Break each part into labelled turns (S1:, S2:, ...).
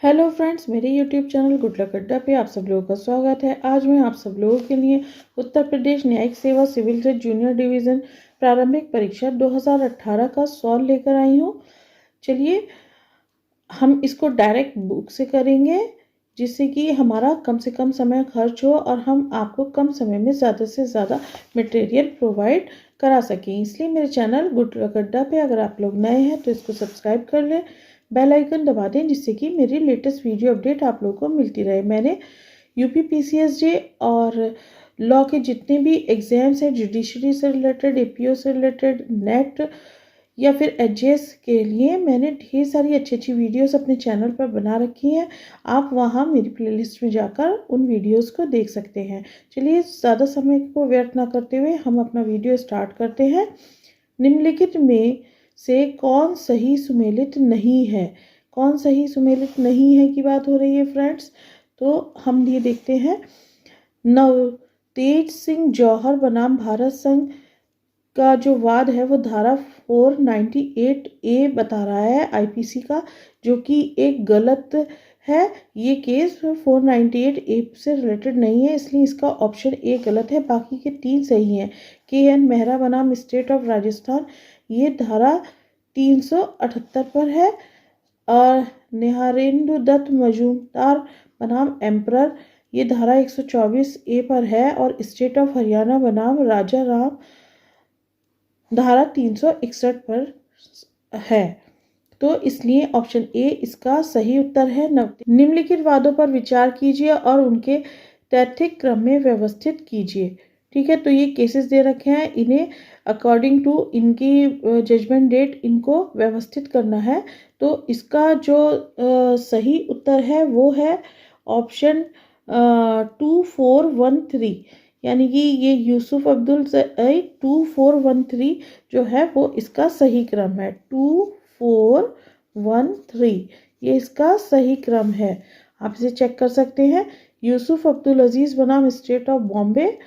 S1: Hello friends, मेरे YouTube channel good luck अड्डा पे आप सब लोगों का स्वागत है। आज मैं आप सब लोगों के लिए उत्तर प्रदेश न्यायिक सेवा सिविल जज जूनियर डिवीज़न प्रारंभिक परीक्षा 2018 का सॉल्व लेकर आई हूँ। चलिए हम इसको डायरेक्ट बुक से करेंगे, जिससे कि हमारा कम से कम समय खर्च हो और हम आपको कम समय में ज़्यादा से ज़्यादा मटेरियल प्रोवाइड करा सकें। इसलिए मेरे चैनल गुड लक अड्डा पे अगर आप लोग नए हैं तो इसको सब्सक्राइब कर लें, बेल आइकन दबा दें, जिससे कि मेरी लेटेस्ट वीडियो अपडेट आप लोगों को मिलती रहे। मैंने यूपी पीसीएसजे और लॉ के जितने भी एग्जाम्स हैं, जुडिशरी से रिलेटेड, एपीओ से रिलेटेड, नेट या फिर एचजेएस के लिए मैंने ढेर सारी अच्छी अच्छी वीडियोस अपने चैनल पर बना रखी हैं। आप वहां मेरी प्लेलिस्ट में जाकर उन वीडियोस को देख सकते हैं। चलिए ज़्यादा समय को व्यर्थ ना करते हुए हम अपना वीडियो स्टार्ट करते हैं। निम्नलिखित में से कौन सही सुमेलित नहीं है? कौन सही सुमेलित नहीं है की बात हो रही है फ्रेंड्स। तो हम ये देखते हैं, नवतेज सिंह जौहर बनाम भारत संघ का जो वाद है वो धारा 498A बता रहा है आईपीसी का, जो कि एक गलत है। ये केस 498A से रिलेटेड नहीं है, इसलिए इसका ऑप्शन ए गलत है। बाकी के 3 सही हैं। KN मेहरा बनाम स्टेट ऑफ राजस्थान, ये धारा 378 पर है। और निहारेंद्र दत्त मजूमदार बनाम एम्परर, ये धारा 124A पर है। और स्टेट ऑफ हरियाणा बनाम राजा राम, धारा 361 पर है। तो इसलिए ऑप्शन ए इसका सही उत्तर है। निम्नलिखित वादों पर विचार कीजिए और उनके तैथिक क्रम में व्यवस्थित कीजिए। ठीक है, तो ये केसेस दे रखे हैं, इन्हें अकॉर्डिंग टू इनकी जजमेंट डेट इनको व्यवस्थित करना है। तो इसका जो सही उत्तर है वो है ऑप्शन 2413, यानी कि ये यूसुफ अब्दुल 2413 जो है वो इसका सही क्रम है। 2413 ये इसका सही क्रम है, आप इसे चेक कर सकते हैं। यूसुफ अब्दुल अजीज बनाम स्टेट ऑफ बॉम्बे,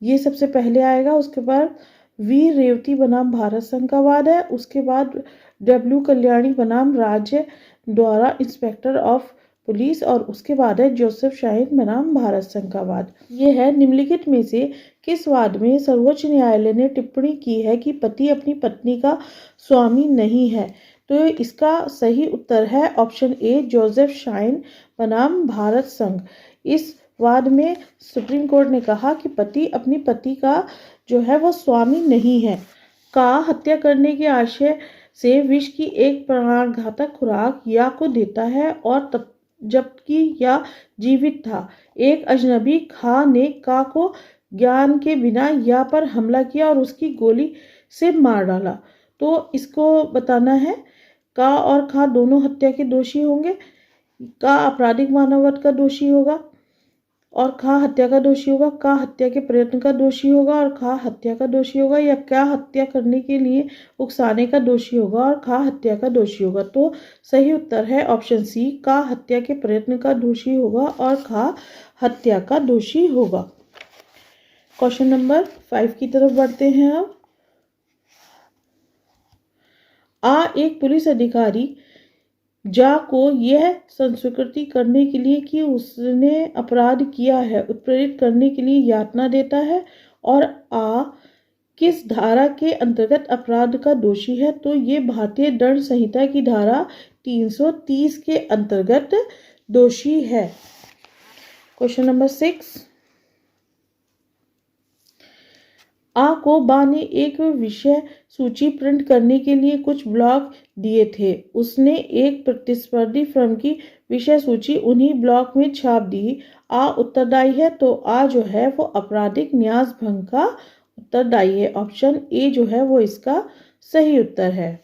S1: ये सबसे पहले आएगा। उसके बाद वी रेवती बनाम भारत संघ का वाद है। उसके बाद डब्ल्यू कल्याणी बनाम राज्य द्वारा इंस्पेक्टर ऑफ पुलिस, और उसके बाद है जोसेफ शाहीन बनाम भारत संघ का वाद। ये है, निम्नलिखित में से किस वाद में सर्वोच्च न्यायालय ने टिप्पणी की है कि पति अपनी पत्नी का स्वामी नहीं है? तो इसका सही उत्तर है ऑप्शन ए, जोसेफ शाहीन बनाम भारत संघ। इस वाद में सुप्रीम कोर्ट ने कहा कि पति अपनी पत्नी का जो है वो स्वामी नहीं है। का हत्या करने के आशय से विष की एक प्राणघातक खुराक या को देता है और तब जबकि या जीवित था। एक अजनबी खा ने का को ज्ञान के बिना या पर हमला किया और उसकी गोली से मार डाला। तो इसको बताना है, का और खा दोनों हत्या के दोषी होंगे। का आपराधिक मानववध का दोषी होगा और खा हत्या का दोषी होगा। का हत्या के प्रयत्न का दोषी होगा और खा हत्या का दोषी होगा। या क्या हत्या करने के लिए उकसाने का दोषी होगा और खा हत्या का दोषी होगा। तो सही उत्तर है ऑप्शन सी, का हत्या के प्रयत्न का दोषी होगा और खा हत्या का दोषी होगा। क्वेश्चन नंबर 5 की तरफ बढ़ते हैं अब। एक पुलिस अधिकारी जा को यह संस्वीकृति करने के लिए कि उसने अपराध किया है उत्प्रेरित करने के लिए यातना देता है। और किस धारा के अंतर्गत अपराध का दोषी है? तो ये भारतीय दंड संहिता की धारा 330 के अंतर्गत दोषी है। क्वेश्चन नंबर 6, को बा ने एक विषय सूची प्रिंट करने के लिए कुछ ब्लॉक दिए थे। उसने एक प्रतिस्पर्धी फर्म की विषय सूची उन्हीं ब्लॉक में छाप दी। उत्तरदायी है, तो जो है वो आपराधिक न्यास भंग का उत्तरदायी है। ऑप्शन ए जो है वो इसका सही उत्तर है।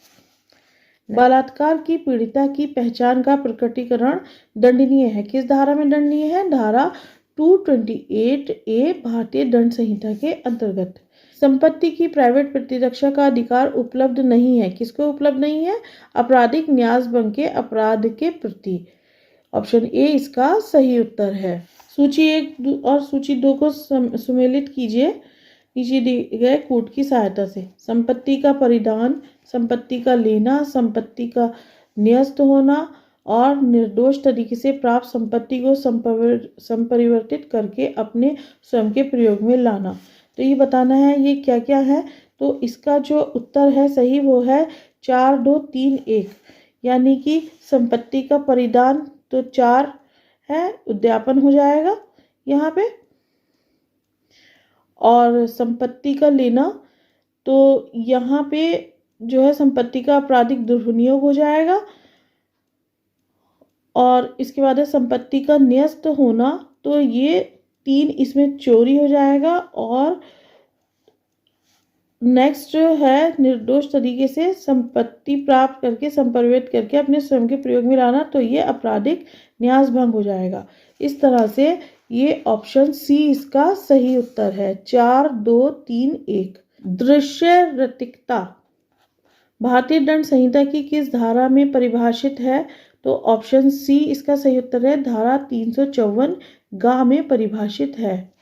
S1: बलात्कार की पीड़िता की पहचान का प्रकटीकरण दंडनीय है। किस धारा में दंडनीय है? धारा 228A भारतीय दंड संहिता के अंतर्गत। संपत्ति की प्राइवेट प्रतिरक्षा का अधिकार उपलब्ध नहीं है। किसको उपलब्ध नहीं है? आपराधिक न्यास भंग के अपराध के प्रति। ऑप्शन ए इसका सही उत्तर है। सूची 1 और सूची 2 को सुमेलित कीजिए नीचे दिए गए कूट की सहायता से। संपत्ति का परिधान, संपत्ति का लेना, संपत्ति का न्यस्त होना और निर्दोष तरीके से प्राप्त संपत्ति को संपरिवर्तित करके अपने स्वयं के प्रयोग में लाना। तो ये बताना है ये क्या क्या है। तो इसका जो उत्तर है सही वो है 4, 2, 3, 1, यानी कि संपत्ति का परिधान तो 4 है, उद्यापन हो जाएगा यहाँ पे, और संपत्ति का लेना तो यहाँ पे जो है संपत्ति का आपराधिक दुर्विनियोग हो जाएगा, और इसके बाद है संपत्ति का न्यस्त होना, तो ये 3 इसमें चोरी हो जाएगा, और नेक्स्ट है निर्दोष तरीके से संपत्ति प्राप्त करके संपरिवर्तित करके अपने स्वयं के प्रयोग में लाना, तो ये आपराधिक न्यास भंग हो जाएगा। इस तरह से ये ऑप्शन सी इसका सही उत्तर है। 4, 2, 3, 1। दृश्य रतिकता भारतीय दंड संहिता की किस धारा में परिभाषित है? तो ऑप्शन सी इसका सही उत्तर है, धारा 354 गा में परिभाषित है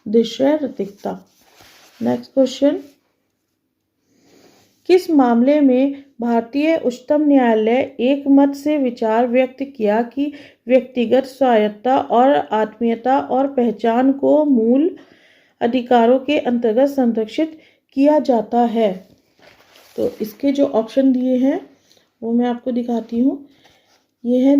S1: दृश्य रतिकता। नेक्स्ट क्वेश्चन, किस मामले में भारतीय उच्चतम न्यायालय एक मत से विचार व्यक्त किया कि व्यक्तिगत स्वायत्तता और आत्मीयता और पहचान को मूल अधिकारों के अंतर्गत संरक्षित किया जाता है? तो इसके जो ऑप्शन दिए हैं वो मैं आपको दिखाती हूँ। ये है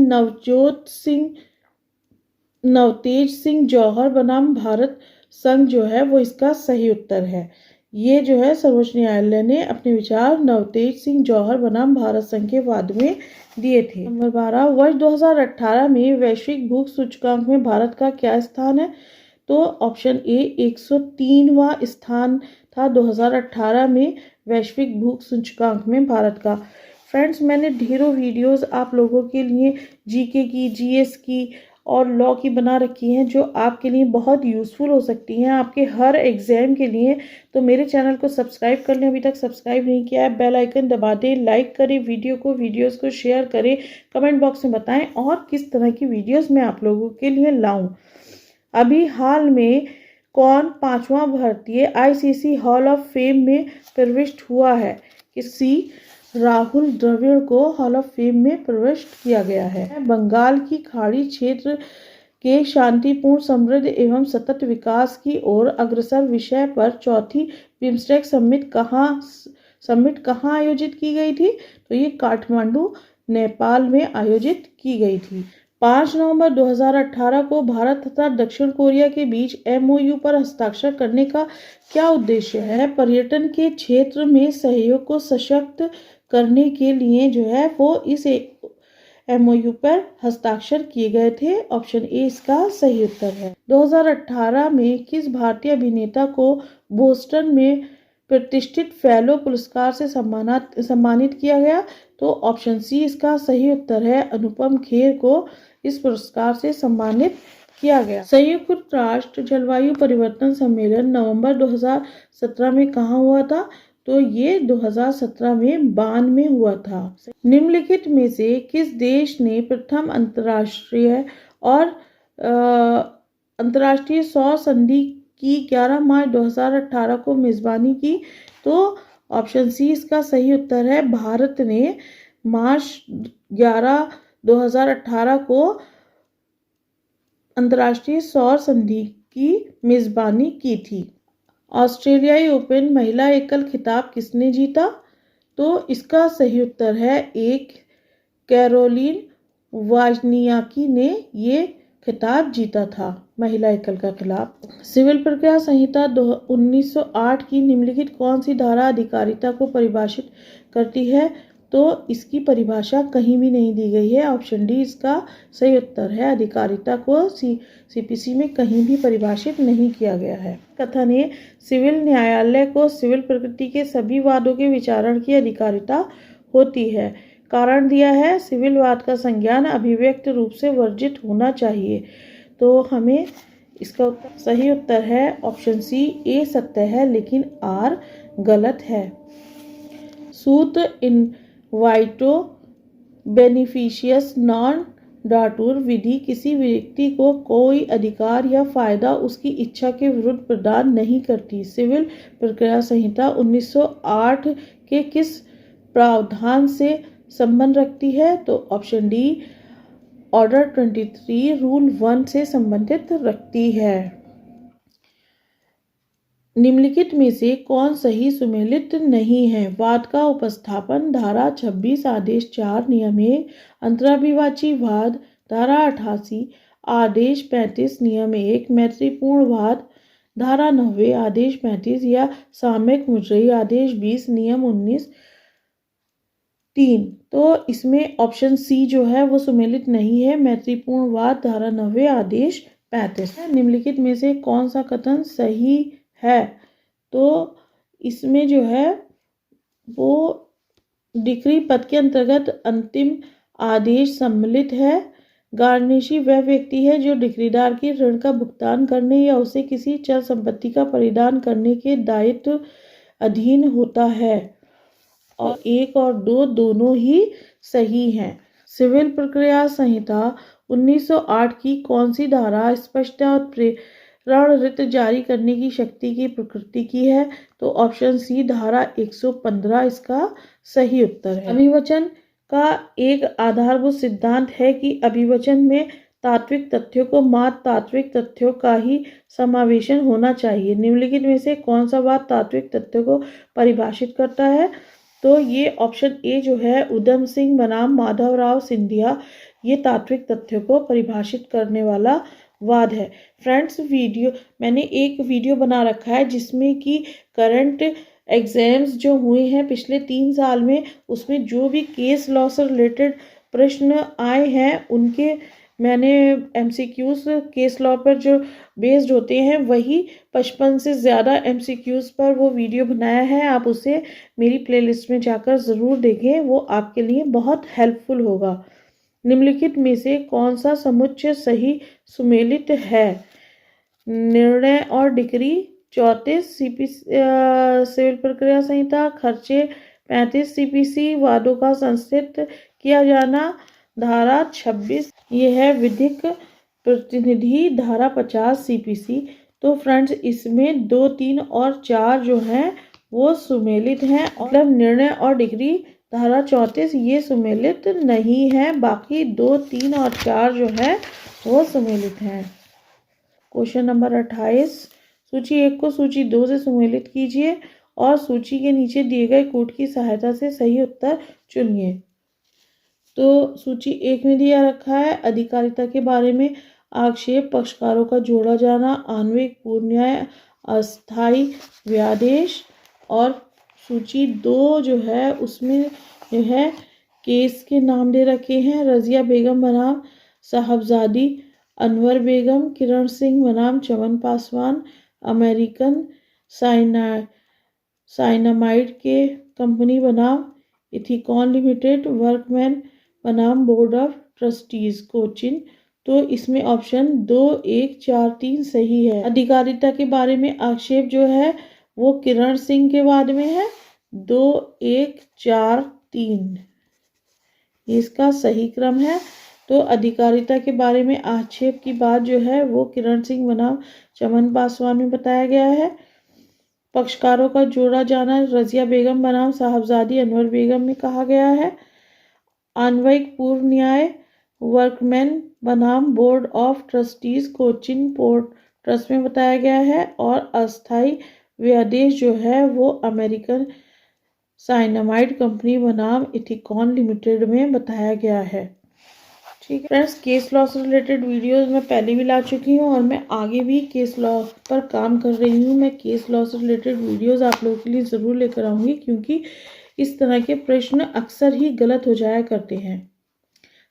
S1: नवतेज सिंह जौहर बनाम भारत संघ जो है वो इसका सही उत्तर है। ये जो है सर्वोच्च न्यायालय ने अपने विचार नवतेज सिंह जौहर बनाम भारत संघ के वाद में दिए थे। नंबर 12, वर्ष 2018 में वैश्विक भूख सूचकांक में भारत का क्या स्थान है? तो ऑप्शन ए 103वां स्थान था 2018 में वैश्विक भूख सूचकांक में भारत का। फ्रेंड्स, मैंने ढेरों वीडियोस आप लोगों के लिए जीके की, जीएस की और लॉ की बना रखी हैं जो आपके लिए बहुत यूज़फुल हो सकती हैं आपके हर एग्जाम के लिए। तो मेरे चैनल को सब्सक्राइब कर लें, अभी तक सब्सक्राइब नहीं किया है, बेल आइकन दबा दें, लाइक करें वीडियोस को शेयर करें, कमेंट बॉक्स में बताएं और किस तरह की वीडियोस मैं आप लोगों के लिए लाऊं। अभी हाल में कौन 5वां भारतीय आईसीसी हॉल ऑफ फेम में प्रविष्ट हुआ है? किसी राहुल द्रविड़ को हॉल ऑफ फेम में प्रविष्ट किया गया है। बंगाल की खाड़ी क्षेत्र के शांतिपूर्ण, समृद्ध एवं सतत विकास की ओर अग्रसर विषय पर चौथी बिम्स्टेक समिट कहाँ आयोजित की गई थी? तो ये काठमांडू, नेपाल में आयोजित की गई थी। 5 नवंबर 2018 को भारत तथा दक्षिण कोरिया के बीच MOU पर हस्ताक्षर करने का क्या उद्देश्य है? पर्यटन के क्षेत्र में सहयोग को सशक्त करने के लिए जो है वो इस MOU पर हस्ताक्षर किए गए थे। ऑप्शन ए इसका सही उत्तर है। 2018 में किस भारतीय अभिनेता को बोस्टन में प्रतिष्ठित फेलो पुरस्कार से सम्मानित किया गया? तो ऑप्शन सी इसका सही उत्तर है, अनुपम खेर को इस पुरस्कार से सम्मानित किया गया। संयुक्त राष्ट्र जलवायु परिवर्तन सम्मेलन नवंबर 2017 में कहाँ हुआ था? तो ये 2017 में बान में हुआ था। निम्नलिखित में से किस देश ने प्रथम अंतर्राष्ट्रीय सौर संधि की 11 मार्च 2018 को मेजबानी की? तो ऑप्शन सी इसका सही उत्तर है, भारत ने मार्च 11, 2018 को अंतर्राष्ट्रीय सौर संधि की मेजबानी की थी। ऑस्ट्रेलियाई ओपन महिला एकल खिताब किसने जीता? तो इसका सही उत्तर है, एक कैरोलिन वाजनियाकी ने ये खिताब जीता था महिला एकल का खिलाफ। सिविल प्रक्रिया संहिता 1908 की निम्नलिखित कौन सी धारा अधिकारिता को परिभाषित करती है? तो इसकी परिभाषा कहीं भी नहीं दी गई है। ऑप्शन डी इसका सही उत्तर है, अधिकारिता को CPC में कहीं भी परिभाषित नहीं किया गया है। कथन है, सिविल न्यायालय को सिविल प्रकृति के सभी वादों के विचारण की अधिकारिता होती है। कारण दिया है, सिविल वाद का संज्ञान अभिव्यक्त रूप से वर्जित होना चाहिए। तो हमें इसका सही उत्तर है ऑप्शन सी, ए सत्य है लेकिन आर गलत है। सूत इन वाइटो बेनिफिशियस नॉन डाटूर विधि किसी व्यक्ति को कोई अधिकार या फायदा उसकी इच्छा के विरुद्ध प्रदान नहीं करती। सिविल प्रक्रिया संहिता 1908 के किस प्रावधान से संबंध रखती है? तो ऑप्शन डी ऑर्डर 23 रूल 1 से संबंधित रखती है। निम्नलिखित में से कौन सही सुमेलित नहीं है? वाद का उपस्थापन, धारा 26 आदेश 4 नियम 1, अंतराभिवाची वाद, धारा 88 आदेश 35 नियम 1, मैत्रीपूर्ण वाद, धारा 90 आदेश 35 या सामयिक मुजरई आदेश 20 नियम 19 3। तो इसमें ऑप्शन सी जो है वो सुमेलित नहीं है। मैत्रीपूर्ण वाद, धारा 90 आदेश 35। निम्नलिखित में से कौन सा कथन सही है? तो इसमें जो है वो डिक्री पद के अंतर्गत अंतिम आदेश सम्मिलित है। गार्निशी वह व्यक्ति है जो डिक्रीदार की ऋण का भुगतान करने या उसे किसी चल संपत्ति का परिधान करने के दायित्व अधीन होता है। और 1 और 2 दोनों ही सही हैं। सिविल प्रक्रिया संहिता 1908 की कौन सी धारा स्पष्टता और प्रेरण रिट जारी करने की शक्ति की प्रकृति की है? तो ऑप्शन सी धारा 115 इसका सही उत्तर है। अभिवचन का एक आधारभूत सिद्धांत है कि अभिवचन में तात्विक तथ्यों को मात्र तात्विक तथ्यों का ही समावेशन होना चाहिए। निम्नलिखित में से कौन सा वाद तात्विक तथ्यों को परिभाषित करता है? तो ये ऑप्शन ए जो है उधम सिंह बनाम माधवराव सिंधिया, ये तात्विक तथ्यों को परिभाषित करने वाला वाद है। फ्रेंड्स, मैंने एक वीडियो बना रखा है जिसमें कि करंट एग्जाम्स जो हुए हैं पिछले 3 साल में, उसमें जो भी केस लॉ से रिलेटेड प्रश्न आए हैं उनके मैंने एमसीक्यूज केस लॉ पर जो बेस्ड होते हैं वही 55 से ज़्यादा एमसीक्यूज पर वो वीडियो बनाया है। आप उसे मेरी प्लेलिस्ट में जाकर ज़रूर देखें, वो आपके लिए बहुत हेल्पफुल होगा। निम्नलिखित में से कौन सा समुच्चय सही सुमेलित है? निर्णय और डिक्री 34 सिविल प्रक्रिया संहिता, खर्चे 35 सीपीसी, वादों का संस्थित किया जाना, धारा 26 ये है विधिक प्रतिनिधि, धारा 50 सीपीसी। तो फ्रेंड्स, इसमें 2, 3 और 4 जो हैं वो सुमेलित हैं। मतलब निर्णय और डिक्री धारा 34 ये सुमेलित नहीं है, बाकी 2, 3 और 4 जो है वो सुमेलित हैं। क्वेश्चन नंबर 28, सूची 1 को सूची 2 से सुमेलित कीजिए और सूची के नीचे दिए गए कोड की सहायता से सही उत्तर चुनिए। तो सूची 1 में दिया रखा है अधिकारिता के बारे में आक्षेप, पक्षकारों का जोड़ा जाना, आणविक पूर्व न्याय, अस्थायी व्यादेश। और सूची 2 जो है उसमें जो है केस के नाम दे रखे हैं, रजिया बेगम बनाम साहबजादी अनवर बेगम, किरण सिंह बनाम चमन पासवान, अमेरिकन साइनामाइड के कंपनी बनाम इथिकॉन लिमिटेड, वर्कमैन बनाम बोर्ड ऑफ ट्रस्टीज कोचिन। तो इसमें ऑप्शन 2, 1, 4, 3 सही है। अधिकारिता के बारे में आक्षेप जो है वो किरण सिंह के वाद में है, 2, 1, 4, 3 इसका सही क्रम है। तो अधिकारिता के बारे में आक्षेप की बात जो है वो किरण सिंह बनाम चमन पासवान में बताया गया है। पक्षकारों का जोड़ा जाना रजिया बेगम बनाम साहबजादी अनवर बेगम में कहा गया है। आणविक पूर्व न्याय वर्कमैन बनाम board of trustees Cochin port trust में बताया गया है। और अस्थायी व्यादेश जो है वो अमेरिकन साइनामाइड कंपनी बनाम इथिकॉन लिमिटेड में बताया गया है। ठीक है फ्रेंड्स, केस लॉ से रिलेटेड वीडियोस मैं पहले भी ला चुकी हूँ और मैं आगे भी केस लॉ पर काम कर रही हूँ। मैं केस लॉ से रिलेटेड वीडियोस आप लोगों के लिए ज़रूर लेकर आऊँगी, क्योंकि इस तरह के प्रश्न अक्सर ही गलत हो जाया करते हैं।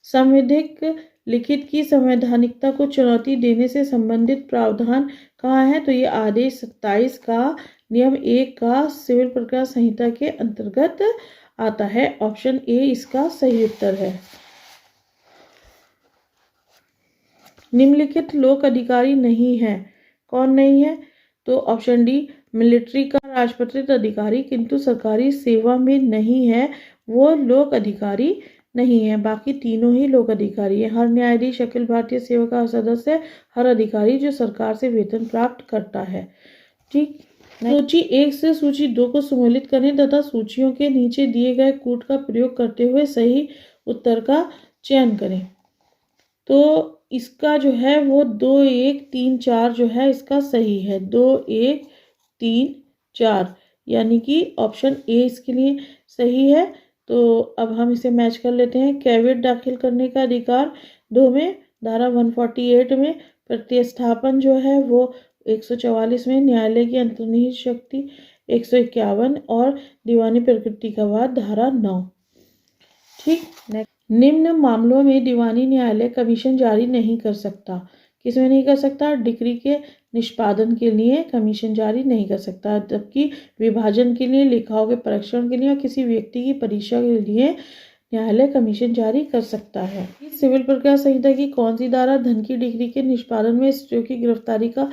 S1: संवैधानिक लिखित की संवैधानिकता को चुनौती देने से संबंधित प्रावधान कहाँ है? तो ये आदेश 27 का नियम 1 का सिविल प्रक्रिया संहिता के अंतर्गत आता है। ऑप्शन ए इसका सही उत्तर है। निम्नलिखित लोक अधिकारी नहीं है, कौन नहीं है? तो ऑप्शन डी मिलिट्री का राजपत्रित अधिकारी किंतु सरकारी सेवा में नहीं है, वो लोक अधिकारी नहीं है। बाकी तीनों ही लोक अधिकारी है। हर न्यायाधीश अखिल भारतीय सेवा का सदस्य, हर अधिकारी जो सरकार से वेतन प्राप्त करता है। ठीक, सूची 1 से सूची 2 को सम्मिलित करें तथा सूचियों के नीचे दिए गए कूट का प्रयोग करते हुए सही उत्तर का चयन करें। तो इसका जो है वो 2 1 3 4 जो है इसका सही है। 2 1 3 4 यानी कि ऑप्शन ए इसके लिए सही है। तो अब हम इसे मैच कर लेते हैं। कैवियट दाखिल करने का अधिकार 2 में, धारा 148 में, प्रतिस्थापन जो है वो 144 में, न्यायालय की अंतर्निहित शक्ति 151 और दीवानी प्रकृति का वाद धारा 9। ठीक। निम्न मामलों में दीवानी न्यायालय कमीशन जारी नहीं कर सकता। किसमें नहीं कर सकता? डिक्री के निष्पादन के लिए कमीशन जारी नहीं कर सकता, जबकि विभाजन के लिए, लेखाओं के परीक्षण के लिए या किसी व्यक्ति की परीक्षा के लिए न्यायालय कमीशन जारी कर सकता है। सिविल प्रक्रिया संहिता की कौन सी धारा धन की डिक्री के निष्पादन में स्त्रियों की गिरफ्तारी का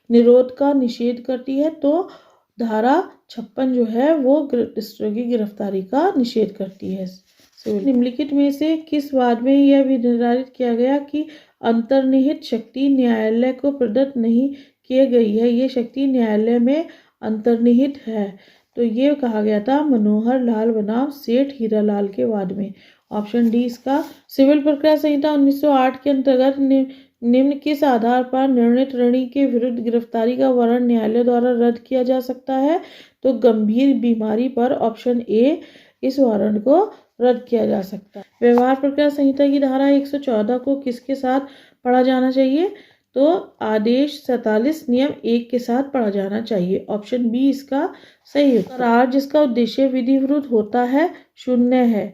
S1: निरोध का निषेध करती है? तो धारा 56 जो है वो स्त्रियों की गिरफ्तारी का निषेध करती है। निम्नलिखित में से किस वाद में यह भी निर्धारित किया गया कि अंतर्निहित शक्ति न्यायालय को प्रदत्त नहीं की गई है, ये शक्ति न्यायालय में अंतर्निहित है? तो ये कहा गया था मनोहर लाल बनाम सेठ हीरालाल के वाद में। ऑप्शन डी इसका। सिविल प्रक्रिया संहिता 1908 के अंतर्गत निम्न किस आधार पर निर्णित ऋणी के विरुद्ध गिरफ्तारी का वारंट न्यायालय द्वारा रद्द किया जा सकता है? तो गंभीर बीमारी पर ऑप्शन ए इस वारंट को रद्द किया जा सकता है। व्यवहार प्रक्रिया संहिता की धारा 114 को किसके साथ पढ़ा जाना चाहिए? तो आदेश 47 नियम 1 के साथ पढ़ा जाना चाहिए। ऑप्शन बी इसका सही उत्तर। करार जिसका उद्देश्य विधि विरुद्ध होता है 0 है।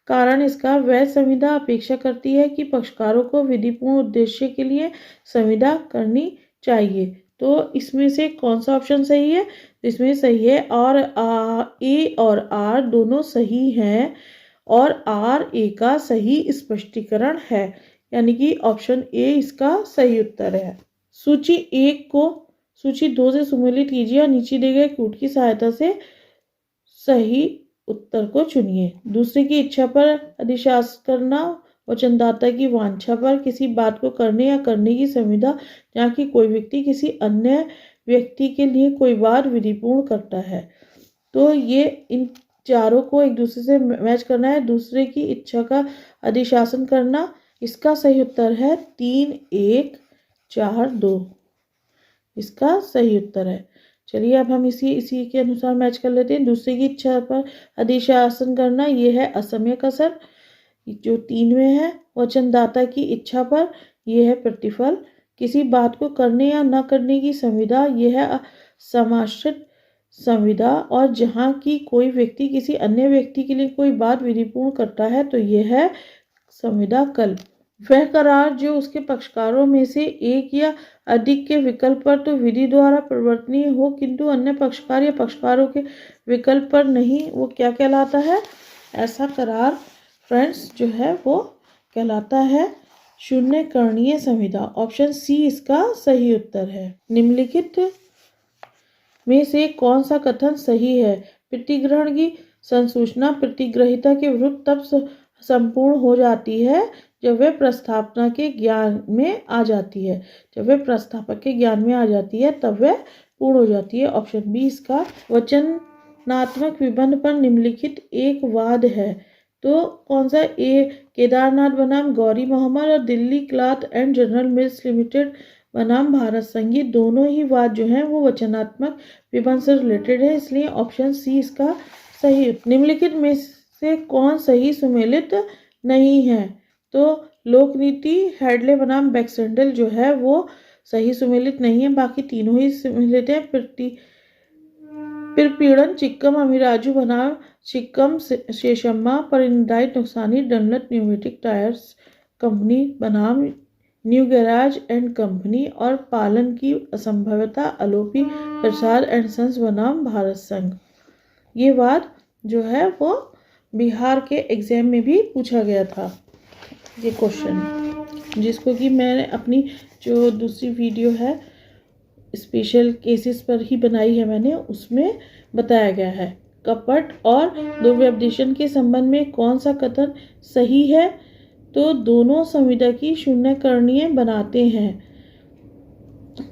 S1: कारण इसका वैध संविदा अपेक्षा करती है कि पक्षकारों को विधिपूर्ण उद्देश्य के लिए संविदा करनी चाहिए। तो इसमें से कौन सा ऑप्शन सही है? इसमें सही है और ए और आर दोनों सही हैं और आर ए का सही स्पष्टीकरण है, यानी कि ऑप्शन ए इसका सही उत्तर है। सूची 1 को सूची 2 से सम्मिलित कीजिए और नीचे दिए गए कूट की सहायता से सही उत्तर को चुनिए। दूसरे की इच्छा पर अधिशासन करना, वचनदाता की वांछा पर किसी बात को करने या करने की संविदा, जहाँ की कोई व्यक्ति किसी अन्य व्यक्ति के लिए कोई बात विधिपूर्ण करता है। तो ये इन चारों को एक दूसरे से मैच करना है। दूसरे की इच्छा का अधिशासन करना, इसका सही उत्तर है 3 1 4 2, इसका सही उत्तर है। चलिए अब हम इसी के अनुसार मैच कर लेते हैं। दूसरे की इच्छा पर अधिशासन करना, ये है असमय कसर जो 3 में है। वचनदाता की इच्छा पर, यह है प्रतिफल। किसी बात को करने या न करने की संविदा, यह है समाश्रित संविदा। और जहाँ की कोई व्यक्ति किसी अन्य व्यक्ति के लिए कोई बात विधिपूर्ण करता है, तो यह है संविदा कल्प। वह करार जो उसके पक्षकारों में से एक या अधिक के विकल्प पर तो विधि द्वारा परिवर्तनीय हो, किंतु अन्य पक्षकार या पक्षकारों के विकल्प पर नहीं, वो क्या कहलाता है? ऐसा करार फ्रेंड्स जो है वो कहलाता है शून्य करणीय संविदा। ऑप्शन सी इसका सही उत्तर है। निम्नलिखित में से कौन सा कथन सही है? प्रतिग्रहण की संसूचना प्रतिग्रहिता के विरुद्ध तब संपूर्ण हो जाती है जब वे प्रस्थापना के ज्ञान में आ जाती है। जब वे प्रस्थापक के ज्ञान में आ जाती है तब वह पूर्ण हो जाती है। ऑप्शन बी इसका। वचनात्मक विबंध पर निम्नलिखित एक वाद है, तो कौन सा? ए केदारनाथ बनाम गौरी मोहम्मद और Delhi cloth and general mills limited बनाम भारत संघ, ये दोनों ही वाद जो हैं वो वचनात्मक विबंध से रिलेटेड है, इसलिए ऑप्शन सी इसका सही। निम्नलिखित में से कौन सही सुमेलित नहीं है? तो लोकनीति हेडले बनाम बैक्सेंडल जो है वो सही सुमेलित नहीं है, बाकी तीनों ही सुमेलित है। पीड़न चिक्कम अमीराजू बनाम चिक्कम शेषम्मा, परिनिदायित नुकसानी डनलप न्यूमेटिक टायर्स कंपनी बनाम न्यू गैराज एंड कंपनी, और पालन की असंभवता अलोपी प्रसाद एंड सन्स बनाम भारत संघ। ये वाद जो है वो बिहार के एग्जाम में भी पूछा गया था, ये क्वेश्चन, जिसको कि मैंने अपनी जो दूसरी वीडियो है स्पेशल केसेस पर ही बनाई है मैंने, उसमें बताया गया है। कपट और दुर्व्यपदेशन के संबंध में कौन सा कथन सही है? तो दोनों संविदा की शून्य करणीय बनाते हैं,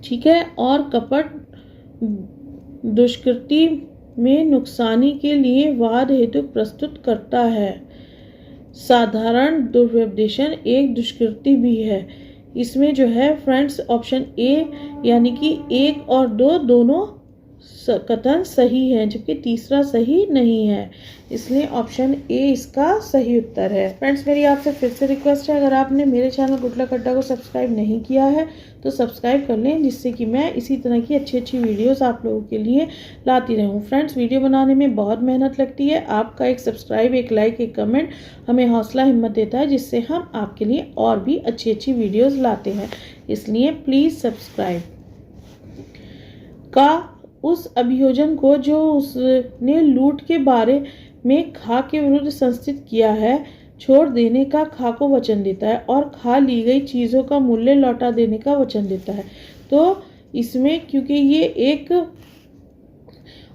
S1: ठीक है। और कपट दुष्कृति में नुकसानी के लिए वाद हेतु प्रस्तुत करता है। साधारण दुर्व्यपदेशन एक दुष्कृति भी है। इसमें जो है फ्रेंड्स ऑप्शन ए यानी कि 1 और 2 दोनों कथन सही है, जबकि तीसरा सही नहीं है, इसलिए ऑप्शन ए इसका सही उत्तर है। फ्रेंड्स मेरी आपसे फिर से रिक्वेस्ट है, अगर आपने मेरे चैनल गुटला खड्डा को सब्सक्राइब नहीं किया है तो सब्सक्राइब कर लें, जिससे कि मैं इसी तरह की अच्छी अच्छी वीडियोस आप लोगों के लिए लाती रहूं। फ्रेंड्स वीडियो बनाने में बहुत मेहनत लगती है, आपका एक सब्सक्राइब, एक लाइक, एक कमेंट हमें हौसला हिम्मत देता है, जिससे हम आपके लिए और भी अच्छी अच्छी वीडियोज़ लाते हैं, इसलिए प्लीज़ सब्सक्राइब। का उस अभियोजन को जो उसने लूट के बारे में खा के विरुद्ध संस्थित किया है छोड़ देने का खा को वचन देता है और खा ली गई चीज़ों का मूल्य लौटा देने का वचन देता है। तो इसमें क्योंकि ये एक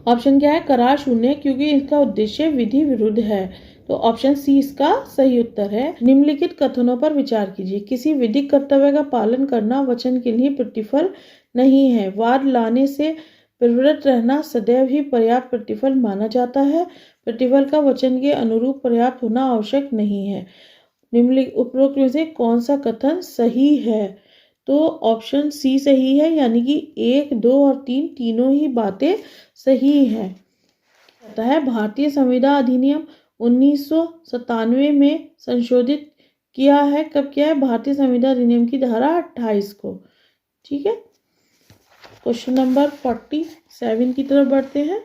S1: ऑप्शन क्या है, करार शून्य, क्योंकि इसका उद्देश्य विधि विरुद्ध है, तो ऑप्शन सी इसका सही उत्तर है। निम्नलिखित कथनों पर विचार कीजिए। किसी विधिक कर्तव्य का पालन करना वचन के लिए प्रतिफल नहीं है। वाद लाने से प्रवृत्त रहना सदैव ही पर्याप्त प्रतिफल माना जाता है। प्रतिफल का वचन के अनुरूप पर्याप्त होना आवश्यक नहीं है। निम्नलिखित उपरोक्त में से कौन सा कथन सही है? तो ऑप्शन सी सही है, यानी कि 1, 2 और 3 तीनों ही बातें सही हैं। कहता है भारतीय संविदा अधिनियम 1997 में संशोधित किया है। कब किया है? भारतीय संविदा अधिनियम की धारा 28 को। ठीक है, क्वेश्चन नंबर 47 की तरफ बढ़ते हैं।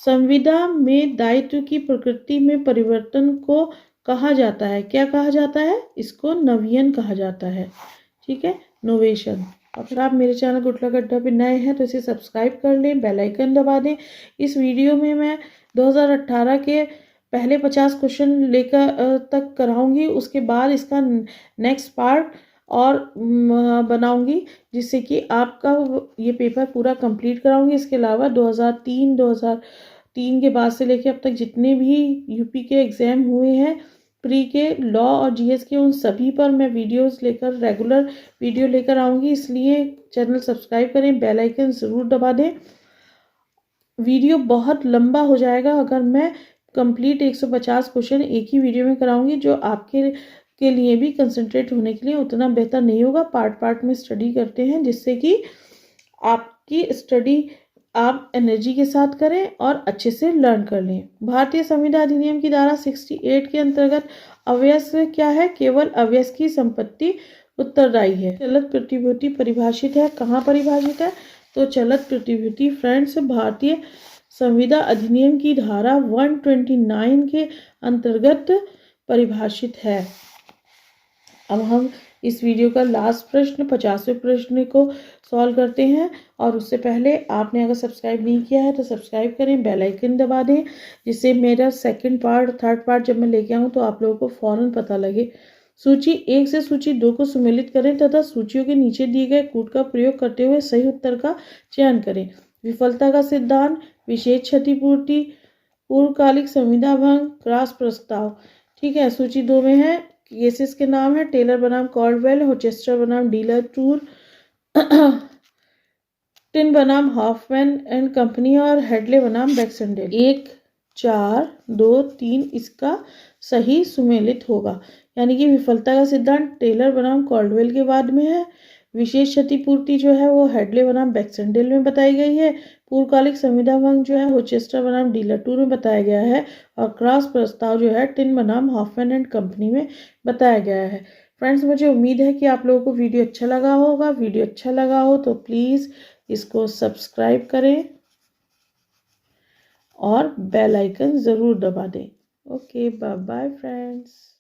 S1: संविदा में दायित्व की प्रकृति में परिवर्तन को कहा जाता है, क्या कहा जाता है? इसको नवीन कहा जाता है। ठीक है, नोवेशन। अगर आप मेरे चैनल गुटला खड्डा पे नए हैं तो इसे सब्सक्राइब कर लें, बेल आइकन दबा दें। इस वीडियो में मैं 2018 के पहले 50 क्वेश्चन लेकर तक कराऊंगी, उसके बाद इसका नेक्स्ट पार्ट और बनाऊंगी, जिससे कि आपका ये पेपर पूरा कंप्लीट कराऊंगी। इसके अलावा 2003 के बाद से लेके अब तक जितने भी यूपी के एग्ज़ाम हुए हैं, प्री के, लॉ और जीएस के, उन सभी पर मैं वीडियोस लेकर रेगुलर वीडियो लेकर आऊँगी, इसलिए चैनल सब्सक्राइब करें, बेल आइकन ज़रूर दबा दें। वीडियो बहुत लंबा हो जाएगा अगर मैं कंप्लीट 150 क्वेश्चन एक ही वीडियो में कराऊंगी, जो आपके के लिए भी कंसंट्रेट होने के लिए उतना बेहतर नहीं होगा। पार्ट पार्ट में स्टडी करते हैं, जिससे कि आपकी स्टडी आप एनर्जी के साथ करें और अच्छे से लर्न कर लें। भारतीय संविदा अधिनियम की धारा 68 के अंतर्गत अव्यय क्या है? केवल अव्यय की संपत्ति उत्तरदायी है। चलत प्रतिभूति परिभाषित है, कहाँ परिभाषित है? तो चलत प्रतिभूति फ्रेंड्स भारतीय संविदा अधिनियम की धारा 129 के अंतर्गत परिभाषित है। अब हम इस वीडियो का लास्ट प्रश्न 50वें प्रश्न को सॉल्व करते हैं, और उससे पहले आपने अगर सब्सक्राइब नहीं किया है तो सब्सक्राइब करें, बेल आइकन दबा दें, जिससे मेरा सेकंड पार्ट, थर्ड पार्ट जब मैं लेके आऊँ तो आप लोगों को फौरन पता लगे। सूची 1 से सूची 2 को सम्मिलित करें तथा सूचियों के नीचे दिए गए कूट का प्रयोग करते हुए सही उत्तर का चयन करें। विफलता का सिद्धांत, विशेष क्षतिपूर्ति, पूर्वकालिक संविदा भंग, क्रॉस प्रस्ताव। ठीक है, सूची 2 में है, केसेस के नाम है टेलर बनाम कॉल्डवेल, होचेस्टर बनाम डीलर टूर, टिन बनाम हॉफमैन एंड कंपनी और हेडले बनाम बैक्सनडेल। 1, 4, 2, 3 इसका सही सुमेलित होगा, यानी कि विफलता का सिद्धांत टेलर बनाम कॉल्डवेल के बाद में है, विशेष क्षतिपूर्ति जो है वो हेडले बनाम बैक्सनडेल में बताई गई है, पूर्वकालिक संविदा भंग जो है होचेस्टर बनाम डीलर टूर में बताया गया है, और क्रॉस प्रस्ताव जो है टिन बनाम हॉफमैन एंड कंपनी में बताया गया है। फ्रेंड्स मुझे उम्मीद है कि आप लोगों को वीडियो अच्छा लगा होगा। वीडियो अच्छा लगा हो तो प्लीज़ इसको सब्सक्राइब करें और बेल आइकन ज़रूर दबा दें। Okay, bye bye friends.